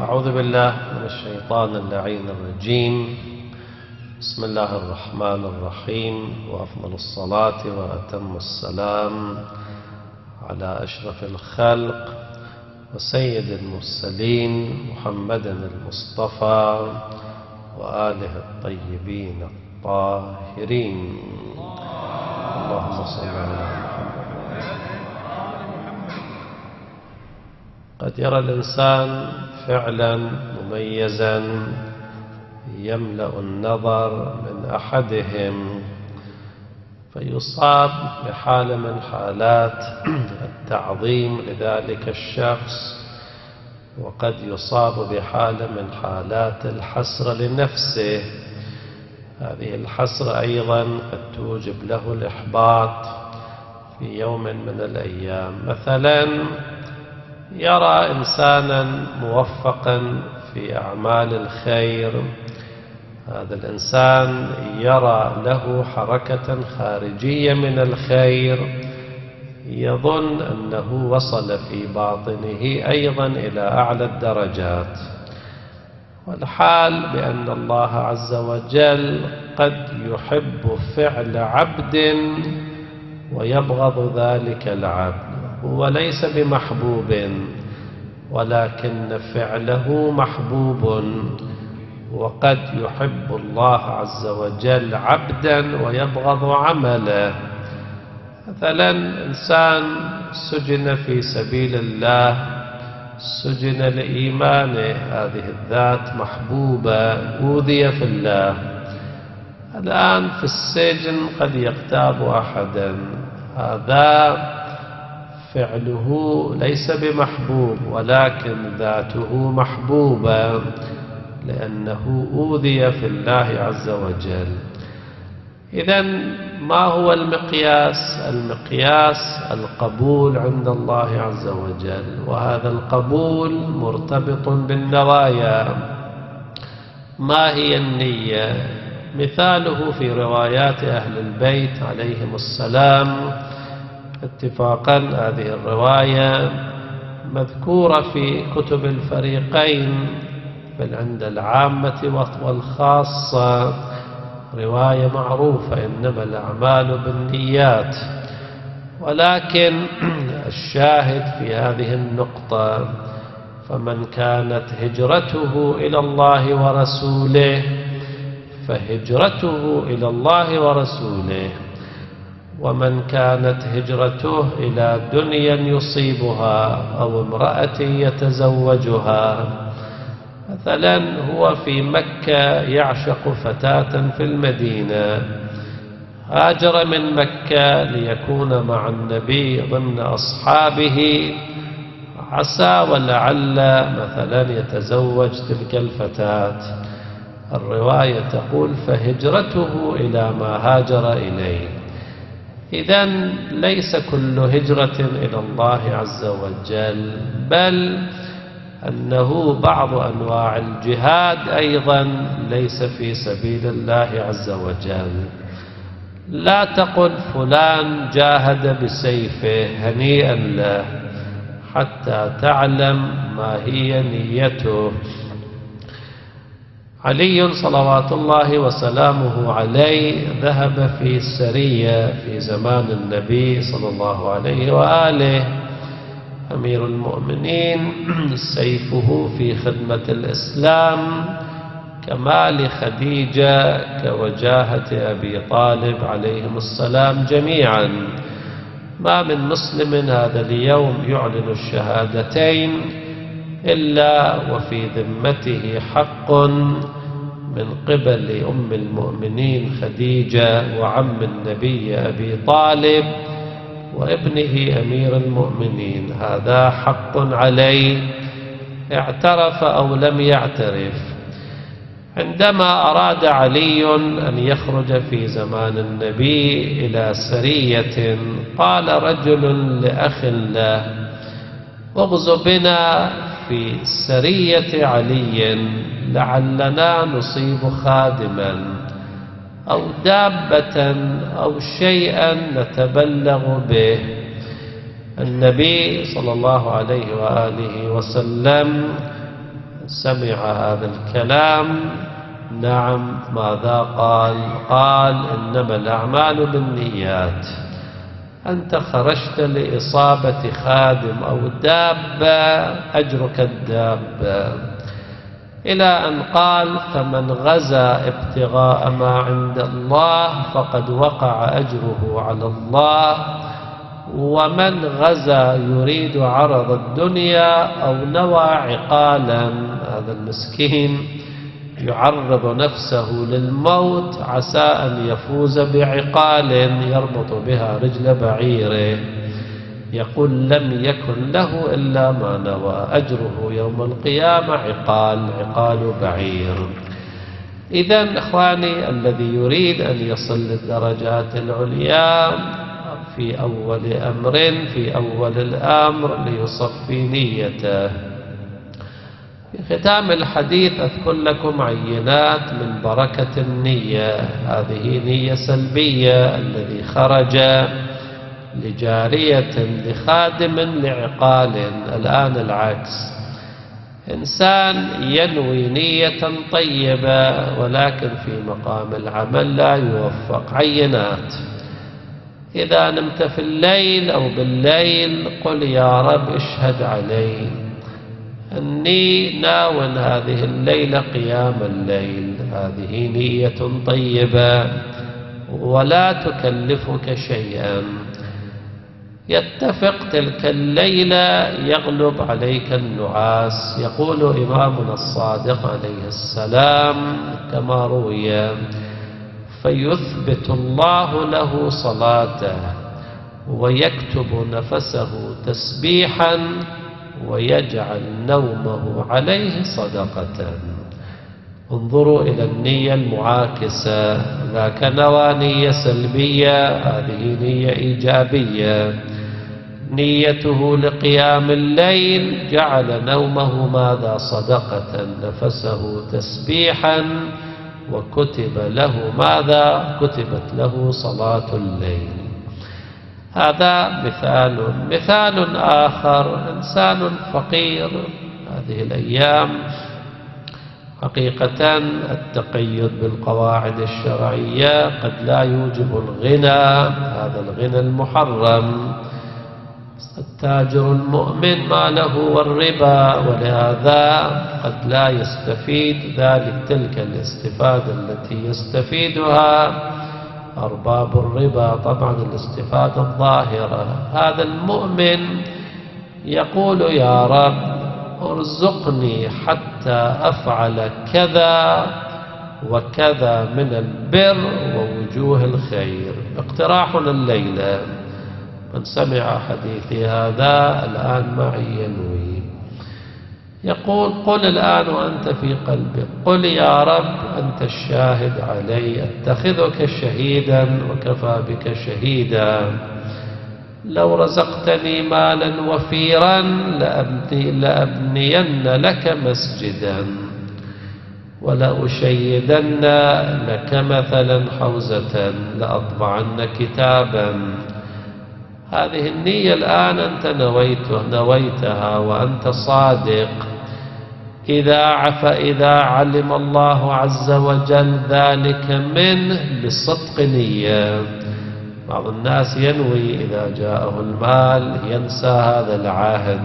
أعوذ بالله من الشيطان اللعين الرجيم. بسم الله الرحمن الرحيم، وأفضل الصلاة وأتم السلام على أشرف الخلق وسيد المرسلين محمد المصطفى وآله الطيبين الطاهرين. اللهم صل على محمد. قد يرى الإنسان فعلا مميزا يملأ النظر من أحدهم فيصاب بحالة من حالات التعظيم لذلك الشخص، وقد يصاب بحالة من حالات الحسرة لنفسه. هذه الحسرة أيضا قد توجب له الإحباط في يوم من الأيام. مثلا يرى إنسانا موفقا في أعمال الخير، هذا الإنسان يرى له حركة خارجية من الخير، يظن أنه وصل في باطنه أيضا إلى أعلى الدرجات، والحال بأن الله عز وجل قد يحب فعل عبد ويبغض ذلك العبد. هو ليس بمحبوب ولكن فعله محبوب، وقد يحب الله عز وجل عبدا ويبغض عمله. مثلا إنسان سجن في سبيل الله، سجن لإيمانه، هذه الذات محبوبة، أوذي في الله. الآن في السجن قد يغتاب أحدا، هذا فعله ليس بمحبوب ولكن ذاته محبوبة لأنه أوذي في الله عز وجل. إذن ما هو المقياس؟ المقياس القبول عند الله عز وجل، وهذا القبول مرتبط بالنوايا. ما هي النية؟ مثاله في روايات أهل البيت عليهم السلام اتفاقا. هذه الرواية مذكورة في كتب الفريقين بل عند العامة والخاصة، رواية معروفة: إنما الأعمال بالنيات. ولكن الشاهد في هذه النقطة: فمن كانت هجرته إلى الله ورسوله فهجرته إلى الله ورسوله، ومن كانت هجرته إلى دنيا يصيبها أو امرأة يتزوجها. مثلا هو في مكة يعشق فتاة في المدينة، هاجر من مكة ليكون مع النبي ضمن أصحابه، عسى ولعل مثلا يتزوج تلك الفتاة. الرواية تقول فهجرته إلى ما هاجر إليه. إذن ليس كل هجرة إلى الله عز وجل، بل أنه بعض أنواع الجهاد أيضا ليس في سبيل الله عز وجل. لا تقل فلان جاهد بسيفه هنيئا له حتى تعلم ما هي نيته. علي صلوات الله وسلامه عليه ذهب في سرية في زمان النبي صلى الله عليه وآله، أمير المؤمنين سيفه في خدمة الإسلام كمال خديجة كوجاهة أبي طالب عليهم السلام جميعا. ما من مسلم هذا اليوم يعلن الشهادتين إلا وفي ذمته حق من قبل أم المؤمنين خديجة وعم النبي أبي طالب وابنه أمير المؤمنين، هذا حق عليه اعترف أو لم يعترف. عندما أراد علي أن يخرج في زمان النبي إلى سرية، قال رجل لأخ له: اغز بنا في سرية علي لعلنا نصيب خادما أو دابة أو شيئا نتبلغ به. النبي صلى الله عليه وآله وسلم سمع هذا الكلام نعم ماذا قال؟ قال إنما الأعمال بالنيات. أنت خرجت لإصابة خادم أو دابة أجرك الدابة، إلى أن قال فمن غزا ابتغاء ما عند الله فقد وقع أجره على الله، ومن غزا يريد عرض الدنيا أو نوى عقالا، هذا المسكين يعرض نفسه للموت عسى أن يفوز بعقال يربط بها رجل بعيره، يقول لم يكن له إلا ما نوى، أجره يوم القيامة عقال بعير. إذن إخواني الذي يريد أن يصل للدرجات العليا في أول الأمر ليصفي نيته. في ختام الحديث أذكر لكم عينات من بركة النية. هذه نية سلبية، الذي خرج لجارية لخادم لعقال. الآن العكس، إنسان ينوي نية طيبة ولكن في مقام العمل لا يوفق. عينات: إذا نمت في الليل أو بالليل قل يا رب اشهد علي أني ناو هذه الليلة قيام الليل. هذه نية طيبة ولا تكلفك شيئا. يتفق تلك الليلة يغلب عليك النعاس. يقول إمامنا الصادق عليه السلام كما روي: فيثبت الله له صلاته ويكتب نفسه تسبيحا ويجعل نومه عليه صدقة. انظروا إلى النية المعاكسة، ذاك نوى نية سلبية، هذه نية إيجابية. نيته لقيام الليل جعل نومه ماذا؟ صدقة، نفسه تسبيحا، وكتب له ماذا؟ كتبت له صلاة الليل. هذا مثال آخر: إنسان فقير. هذه الأيام حقيقة التقيد بالقواعد الشرعية قد لا يوجب الغنى، هذا الغنى المحرم. التاجر المؤمن ما له والربا، ولهذا قد لا يستفيد تلك الاستفادة التي يستفيدها أرباب الربا، طبعا الاستفادة الظاهرة. هذا المؤمن يقول يا رب ارزقني حتى أفعل كذا وكذا من البر ووجوه الخير. اقتراحنا الليلة: من سمع حديثي هذا الآن معي ينوي، يقول قل الآن وأنت في قلبك، قل يا رب أنت الشاهد علي، أتخذك شهيدا وكفى بك شهيدا. لو رزقتني مالا وفيرا لأبنين لك مسجدا، ولأشيدن لك مثلا حوزة، لأطبعن كتابا. هذه النية الآن أنت نويتها وأنت صادق. إذا علم الله عز وجل ذلك منه بصدق نية. بعض الناس ينوي إذا جاءه المال ينسى هذا العهد.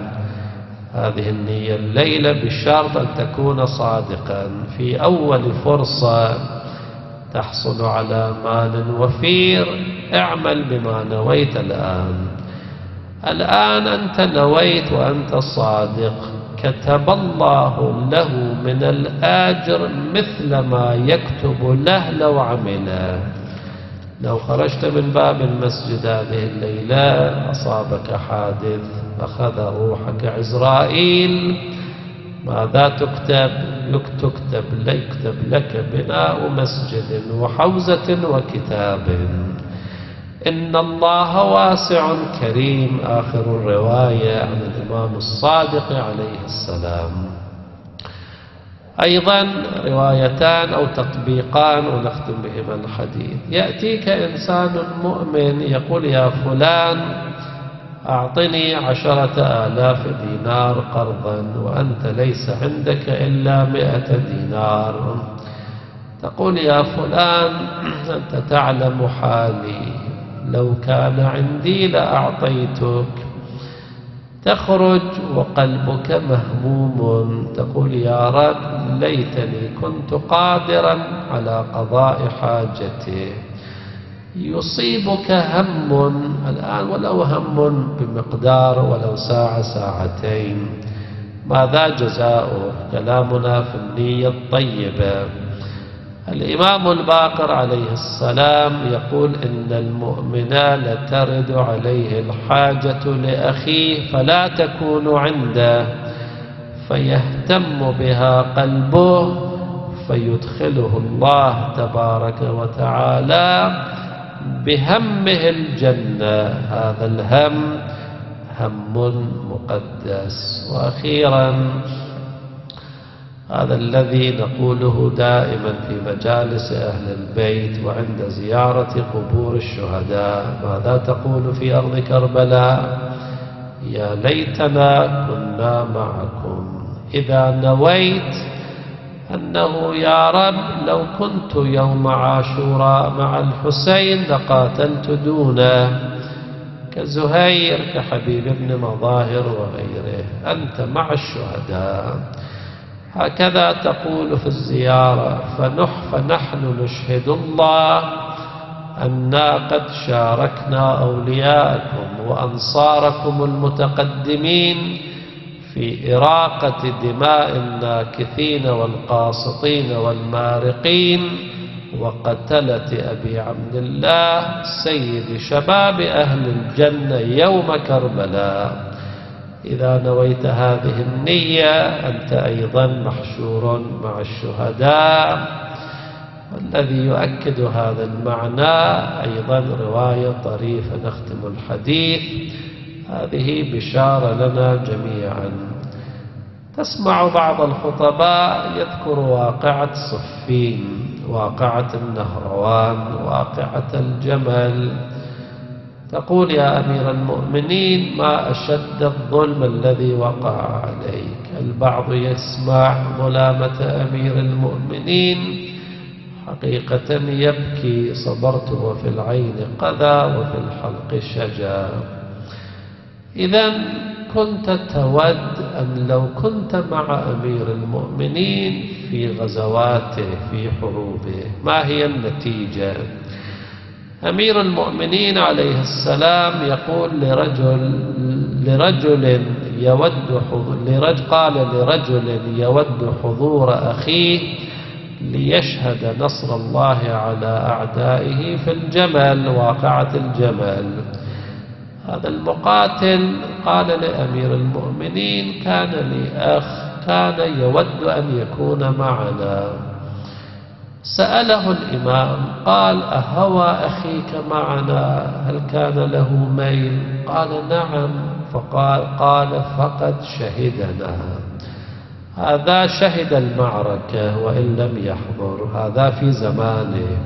هذه النية الليلة بشرط أن تكون صادقا. في أول فرصة تحصل على مال وفير اعمل بما نويت الآن أنت نويت وأنت صادق، كتب الله له من الآجر مثل ما يكتب له لو عمله. لو خرجت من باب المسجد هذه الليلة أصابك حادث، أخذ روحك عزرائيل، ماذا تكتب؟ يكتب لك بناء مسجد وحوزة وكتاب. إن الله واسع كريم. آخر الرواية عن الإمام الصادق عليه السلام. أيضا روايتان أو تطبيقان ونختم بهما الحديث. يأتيك إنسان مؤمن يقول يا فلان أعطني 10,000 دينار قرضا وأنت ليس عندك إلا 100 دينار. تقول يا فلان أنت تعلم حالي، لو كان عندي لأعطيتك. تخرج وقلبك مهموم، تقول يا رب ليتني كنت قادرا على قضاء حاجتي. يصيبك هم الآن، ولو هم بمقدار ولو ساعة ساعتين، ماذا جزاؤه؟ كلامنا في النية الطيبة. الإمام الباقر عليه السلام يقول إن المؤمن لترد عليه الحاجة لأخيه فلا تكون عنده، فيهتم بها قلبه فيدخله الله تبارك وتعالى بهمه الجنة. هذا الهم هم مقدس. وأخيرا هذا الذي نقوله دائما في مجالس أهل البيت وعند زيارة قبور الشهداء. ماذا تقول في أرض كربلاء؟ يا ليتنا كنا معكم. إذا نويت أنه يا رب لو كنت يوم عاشوراء مع الحسين لقاتلت دونه، كزهير كحبيب بن مظاهر وغيره، أنت مع الشهداء. هكذا تقول في الزيارة. فنحن نشهد الله أننا قد شاركنا أولياءكم وأنصاركم المتقدمين في إراقة دماء الناكثين والقاسطين والمارقين وقتلة أبي عبد الله سيد شباب أهل الجنة يوم كربلاء. إذا نويت هذه النية أنت أيضا محشور مع الشهداء. والذي يؤكد هذا المعنى أيضا رواية طريفة نختم الحديث. هذه بشارة لنا جميعا. تسمع بعض الخطباء يذكر واقعة صفين، واقعة النهروان، واقعة الجمل. تقول يا أمير المؤمنين ما أشد الظلم الذي وقع عليك. البعض يسمع ظلامة أمير المؤمنين حقيقة يبكي. صبرت وفي العين قذى وفي الحلق شجا. إذا كنت تود أن لو كنت مع أمير المؤمنين في غزواته في حروبه، ما هي النتيجة؟ أمير المؤمنين عليه السلام يقول قال لرجل يود حضور أخيه ليشهد نصر الله على أعدائه في الجمل، واقعة الجمل. هذا المقاتل قال لأمير المؤمنين كان لي أخ كان يود أن يكون معنا. سأله الإمام قال أهوى أخيك معنا؟ هل كان له ميل؟ قال نعم. قال فقد شهدنا. هذا شهد المعركة وإن لم يحضر، هذا في زمانه.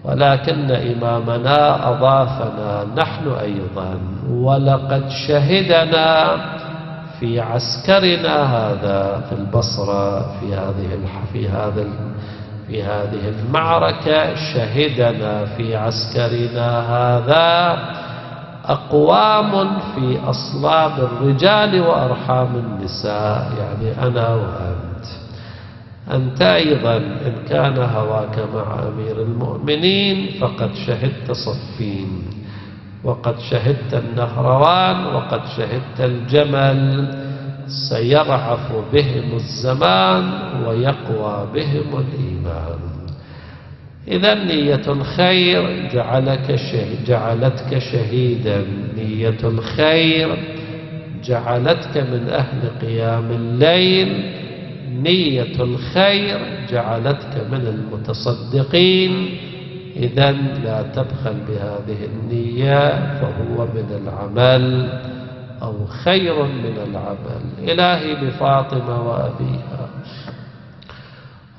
ولكن إمامنا أضافنا نحن أيضا ولقد شهدنا في عسكرنا هذا في البصرة في هذه المعركة. شهدنا في عسكرنا هذا أقوام في أصلاب الرجال وأرحام النساء، يعني أنا وأنت. أنت أيضا إن كان هواك مع أمير المؤمنين فقد شهدت صفين، وقد شهدت النهروان، وقد شهدت الجمل. سيرعف بهم الزمان ويقوى بهم الإيمان. إذا نية الخير جعلتك شهيدا. نية الخير جعلتك من أهل قيام الليل. نية الخير جعلتك من المتصدقين. إذا لا تبخل بهذه النية، فهو من العمل أو خير من العمل. إلهي بفاطمة وأبيها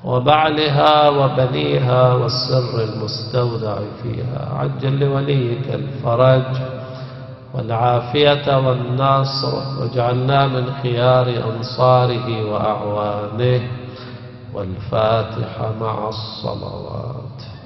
وبعلها وبنيها والسر المستودع فيها عجل لوليك الفرج والعافية والنصر، واجعلنا من خيار أنصاره وأعوانه. والفاتحة مع الصلوات.